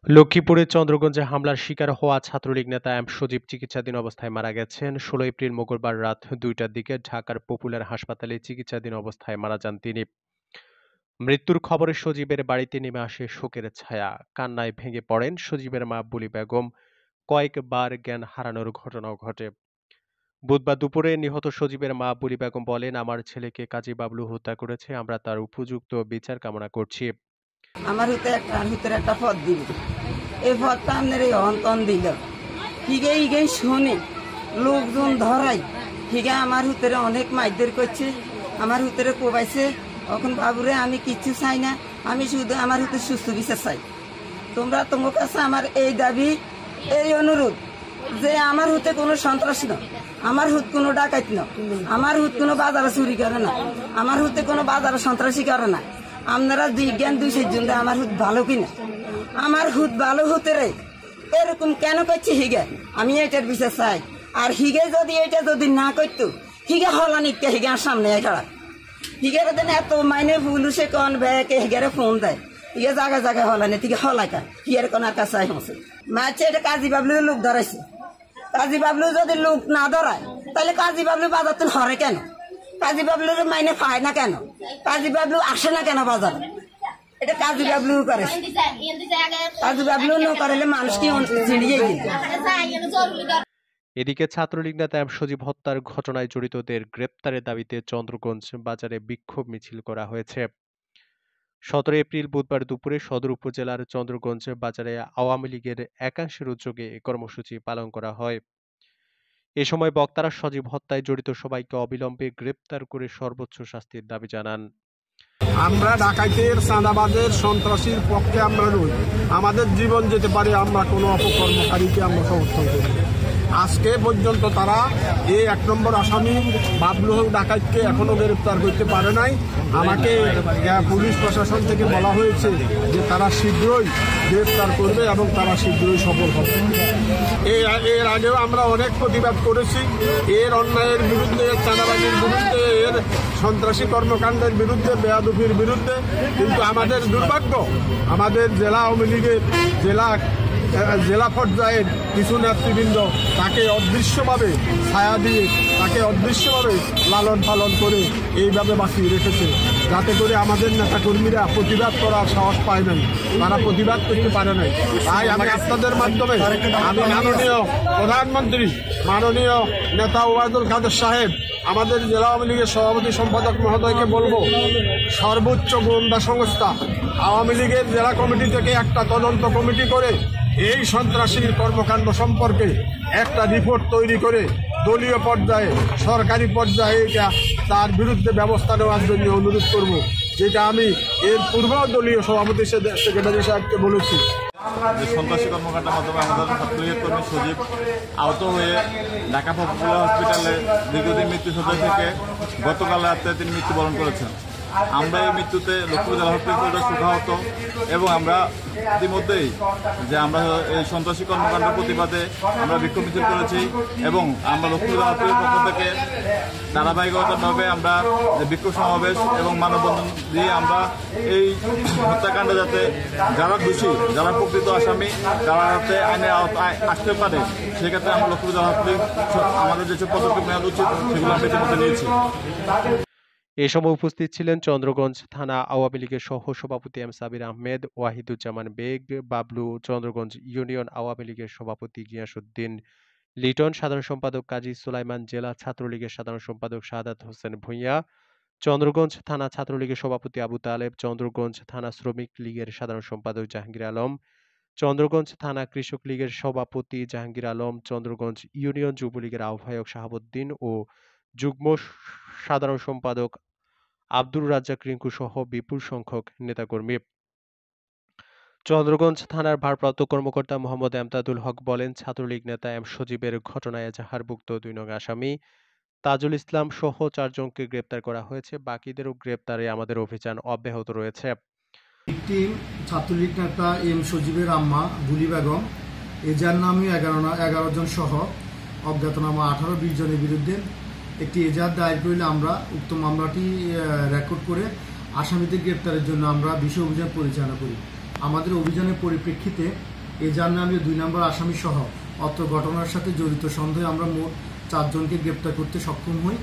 লক্ষ্মীপুরের চন্দ্রগঞ্জে হামলার শিকার হওয়া ছাত্রলীগ নেতা এম সজীব চিকিৎসাধীন অবস্থায় মারা গেছেন। ১৬ এপ্রিল মঙ্গলবার রাত ২টার দিকে ঢাকার পপুলার হাসপাতালে চিকিৎসাধীন অবস্থায় মারা যান তিনি। মৃত্যুর খবরে সজীবের বাড়িতে নেমে আসে শোকের ছায়া। কান্নায় ভেঙে পড়েন সজীবের মা বুলি বেগম। কয়েকবার জ্ঞান হারানোর ঘটনাও ঘটে। বুধবার দুপুরে নিহত সজীবের মা বুলি বেগম বলেন, আমার ছেলেকে কাজী বাবলু হত্যা করেছে, আমরা তার উপযুক্ত বিচার কামনা করছি। আমার ভিতরে একটা পদ দিল, এই পদটা আপনার এই অন্তন দিল হিগে হিগে শুনে লোকজন ধরাই হিগে আমার ভিতরে অনেক মাইদের করছে, আমার ভিতরে কোবাইছে। এখন বাবুরে আমি কিচ্ছু চাই না, আমি শুধু আমার ভিতরে সুস্থ বিচার চাই। তোমরা তোমার কাছে আমার এই দাবি, এই অনুরোধ যে আমার হতে কোনো সন্ত্রাস না, আমার হুত কোনো ডাকাত না, আমার হুত কোনো বাজারে চুরি করে না, আমার হতে কোনো বাজারে সন্ত্রাসী করে না। আপনারা জ্ঞান দুই সেজন আমার হুত ভালো কিনা, আমার হুত ভালো হতে রে এরকম কেন করছে হিগে, আমি এটার বিচার চাই। আর হিগে যদি এটা যদি না করতো হিগে হলা নিতে হিগে সামনে খারাপ হিগের দেন এত মাইনে পুলিশে কন ব্যাকে হিগারে ফোন দেয়, হিগে জায়গায় জায়গায় হলানি থেকে হলাকা হিয়ার কোনার কাছে হচ্ছে মাছে। এটা কাজী বাবলু লোক ধরাইছে, কাজী বাবলু যদি লোক না ধরায় তাহলে কাজী বাবলু বাজার তো হরে কেন, কাজী বাবলুর মাইনে পায় না কেন, কাজী বাবলু আসে না কেন বাজার? এটা কাজী বাবলু করে, কাজী বাবলু না করলে মানুষ কি চিনিয়ে কিনা। এদিকে ছাত্রলীগ নেতা এম সজীব হত্যার ঘটনায় জড়িতদের গ্রেপ্তারের দাবিতে চন্দ্রগঞ্জ বাজারে বিক্ষোভ মিছিল করা হয়েছে। ১৭ এপ্রিল বুধবার দুপুরে সদর উপজেলার চন্দ্রগঞ্জ বাজারে আওয়ামী লীগের একাংশের উদ্যোগে এ কর্মসূচি পালন করা হয়। এ সময় বক্তারা সজীব হত্যায় জড়িত সবাইকে অবিলম্বে গ্রেপ্তার করে সর্বোচ্চ শাস্তির দাবি জানান। আমরা ডাকাইতের, চাঁদাবাজের, সন্ত্রাসীর পক্ষে আমরা নই। আমাদের জীবন যেতে পারে, আমরা কোনো অপকর্মকারীকে আমরা সমর্থন করি। আজকে পর্যন্ত তারা এই ১ নম্বর আসামি বাবলু ডাকাইতকে এখনো গ্রেপ্তার করতে পারে নাই। আমাকে পুলিশ প্রশাসন থেকে বলা হয়েছে যে তারা শীঘ্রই গ্রেপ্তার করবে এবং তারা শীঘ্রই সফল হবে। এর আগেও আমরা অনেক প্রতিবাদ করেছি এর অন্যায়ের বিরুদ্ধে, চাঁদাবাজির বিরুদ্ধে, এর সন্ত্রাসী কর্মকাণ্ডের বিরুদ্ধে, বেয়াদবির বিরুদ্ধে। কিন্তু আমাদের দুর্ভাগ্য, আমাদের জেলা আওয়ামী লীগের জেলা পর্যায়ের কিছু নেতৃবৃন্দ তাকে অদৃশ্যভাবে ছায়া দিয়ে, তাকে অদৃশ্যভাবে লালন পালন করে এইভাবে বাঁচিয়ে রেখেছে, যাতে করে আমাদের নেতাকর্মীরা প্রতিবাদ করার সাহস পায় নাই, তারা প্রতিবাদ করতে পারে নাই। তাই আমি আপনাদের মাধ্যমে আমি মাননীয় প্রধানমন্ত্রী, মাননীয় নেতা ওবায়দুল কাদের সাহেব, আমাদের জেলা আওয়ামী লীগের সভাপতি সম্পাদক মহোদয়কে বলবো, সর্বোচ্চ গোয়েন্দা সংস্থা আওয়ামী লীগের জেলা কমিটি থেকে একটা তদন্ত কমিটি করে এই সন্ত্রাসীর কর্মকাণ্ড সম্পর্কে একটা রিপোর্ট তৈরি করে দলীয় পর্যায়ে, সরকারি পর্যায়ে তার বিরুদ্ধে ব্যবস্থা নেওয়ার জন্য অনুরোধ করব, যেটা আমি এর পূর্ব দলীয় সভাপতি সেক্রেটারি সাহেবকে বলেছি। সন্ত্রাসী কর্মকাণ্ডের মাধ্যমে আমাদের ছাত্রলীগের কর্মী সজীব আহত হয়ে ঢাকা পপুলার হসপিটালে দীর্ঘদিন মৃত্যুসজ্জা থেকে গতকাল রাতে তিনি মৃত্যুবরণ করেছেন। আমরা এই মৃত্যুতে লক্ষ্মীপুর জেলা হসপিটালে শোকাহত এবং আমরা ইতিমধ্যেই যে আমরা এই সন্ত্রাসী কর্মকাণ্ডের প্রতিবাদে আমরা বিক্ষোভ মিছিল করেছি এবং আমরা লক্ষ্মীপুর জেলা হসপিটালের পক্ষ থেকে ধারাবাহিকতাভাবে আমরা বিক্ষোভ সমাবেশ এবং মানববন্ধন দিয়ে আমরা এই হত্যাকাণ্ডে যাতে যারা দোষী, যারা প্রকৃত আসামি, যারা যাতে আইনের আওতায় আসতে পারে, সেক্ষেত্রে আমরা লক্ষ্মীপুর জেলা হসপিটাল আমাদের যেসব পদক্ষেপ নেওয়া উচিত সেগুলো আমরা ইতিমধ্যে নিয়েছি। এ সময় উপস্থিত ছিলেন চন্দ্রগঞ্জ থানা আওয়ামী লীগের সহ সভাপতি এম সাবির আহমেদ, ওয়াহিদুজ্জামান বেগ, বাবলু, চন্দ্রগঞ্জ ইউনিয়ন আওয়ামী লীগের সভাপতি গিয়াসউদ্দিন লিটন, সাধারণ সম্পাদক কাজী সুলাইমান, জেলা ছাত্রলীগের সাধারণ সম্পাদক শাহাদাত হোসেন ভূঁইয়া, চন্দ্রগঞ্জ থানা ছাত্রলীগের সভাপতি আবু তালেব, চন্দ্রগঞ্জ থানা শ্রমিক লীগের সাধারণ সম্পাদক জাহাঙ্গীর আলম, চন্দ্রগঞ্জ থানা কৃষক লীগের সভাপতি জাহাঙ্গীর আলম, চন্দ্রগঞ্জ ইউনিয়ন যুবলীগের আহ্বায়ক শাহাবুদ্দিন ও যুগ্ম সাধারণ সম্পাদক আব্দুর রাজ্জাক রিঙ্কু সহ বিপুল সংখ্যক নেতাকর্মী। চন্দ্রগঞ্জ থানার ভারপ্রাপ্ত কর্মকর্তা মোহাম্মদ এমদাদুল হক বলেন, ছাত্রলীগ নেতা এম সজীবের ঘটনায় এজাহারভুক্ত ২ নং আসামি তাজুল ইসলাম সহ ৪ জনকে গ্রেপ্তার করা হয়েছে। বাকিদেরও গ্রেপ্তারে আমাদের অভিযান অব্যাহত রয়েছে। ছাত্রলীগ নেতা এম সজীবের আম্মা বুলি বেগম, এজার নামে ১১ জন সহ অজ্ঞাতনামা ১৮-২০ জনের বিরুদ্ধে একটি এজাহার দায়ের করলে আমরা উক্ত মামলাটি রেকর্ড করে আসামিদের গ্রেপ্তারের জন্য আমরা বিশেষ অভিযান পরিচালনা করি। আমাদের অভিযানের পরিপ্রেক্ষিতে এজাহার নামে 2 নম্বর আসামি সহ অত্র ঘটনার সাথে জড়িত সন্দেহে আমরা মোট 4 জনকে গ্রেপ্তার করতে সক্ষম হই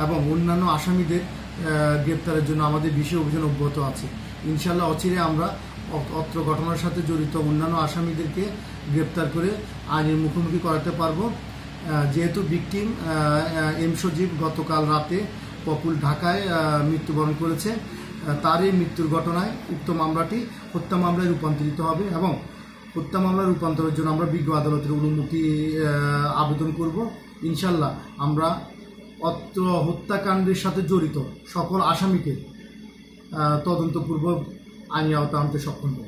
এবং অন্যান্য আসামিদের গ্রেপ্তারের জন্য আমাদের বিশেষ অভিযান অব্যাহত আছে। ইনশাআল্লাহ অচিরে আমরা অত্র ঘটনার সাথে জড়িত অন্যান্য আসামিদেরকে গ্রেপ্তার করে আইনের মুখোমুখি করাতে পারব। যেহেতু ভিকটিম এম সজীব গতকাল রাতে পপুল ঢাকায় মৃত্যুবরণ করেছে, তার এই মৃত্যুর ঘটনায় উক্ত মামলাটি হত্যা মামলায় রূপান্তরিত হবে এবং হত্যা মামলার রূপান্তরের জন্য আমরা বিজ্ঞ আদালতের অনুমতি আবেদন করব। ইনশাল্লাহ আমরা অত্র হত্যাকাণ্ডের সাথে জড়িত সকল আসামিকে তদন্তপূর্বক আইনি আওতা আনতে সক্ষম হব।